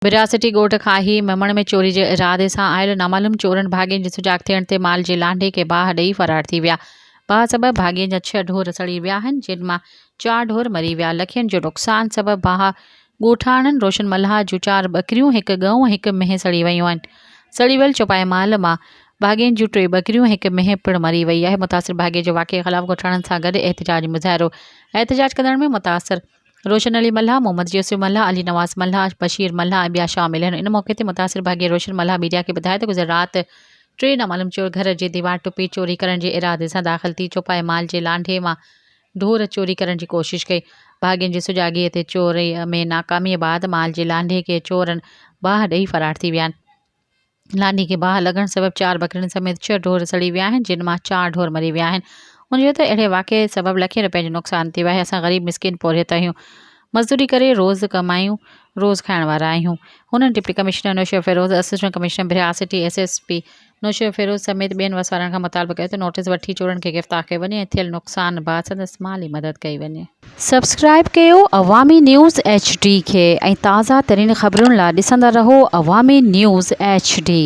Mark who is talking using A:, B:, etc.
A: विरासती ॻोठ खाही ममण में चोरी जे इरादे सां आयल नामालूम चोरनि भाॻियुनि जी सुजाग थियण ते माल जे लांढे खे बाहि ॾेई फरार थी विया। बाहि सबबि भाॻियुनि जा 6 ढोर सड़ी विया आहिनि, जिन मां 4 ढोर मरी विया। लखनि जो नुक़सान सबबि बाहि ॻोठाणनि रोशन मल्हा जूं 4 ॿकरियूं, 1 गऊं, 1 मेंहिं सड़ी वियूं आहिनि। सड़ी वियल चौपाए माल मां भाॻियुनि जूं 3 ॿकरियूं, 1 मेंहिं पिणु मरी वई आहे। मुतासिर भाॻे जो वाक़े ख़िलाफ़ ॻोठाणनि सां गॾु एहतिजाजी मुज़ाहिरो। एहतिजाज कंदड़ में मुतासिर रोशन अली मल्हा, मोहम्मद यूसुफ मल्हा, अली नवाज़ मल्हा, बशीर मल्हा ऐं ॿिया शामिल आहिनि। इन मौक़े ते मुतासिर भाॻे रोशन मल्हा मीडिया खे ॿुधाए त गुज़िर राति 3 नामालूम चोर घर जी दीवार टुपी चोरी करण जे इरादे सां दाख़िल थी चौपाए माल जे लांढे मां ढोर चोरी करण जी कोशिशि कई। भाॻियुनि जी सुजाॻीअ ते चोरीअ में नाकामीअ बाद माल जे लांढे खे चोरनि बाहि ॾेई फरार थी विया आहिनि। लांढे खे बाहि लॻण सबबि 4 ॿकरियुनि समेत 6 ढोर सड़ी विया आहिनि, जिन मां 4 ढोर मरी विया आहिनि। उनजो त अहिड़े वाक़े सबबि लखें रुपए जो नुक़सान थियो आहे। असां ग़रीब मिसकिन पोरियत आहियूं, मज़दूरी करे रोज़ कमायूं, रोज़ खाइण वारा आहियूं। हुननि deputy commissioner Naushab Feroz, assistant commissioner विरासती SSP नौशब फ़िरोज़ समेत ॿियनि वसवारनि खां मुतालबो कयो त नोटिस वठी चोरनि खे गिरफ़्तार कयो वञे ऐं थियल नुक़सान बाबति संदसि माली मदद कई वञे। सब्सक्राइब कयो अवामी न्यूज़ HD खे ऐं ताज़ा तरीन ख़बरुनि लाइ ॾिसंदा रहो अवामी न्यूज़ HD।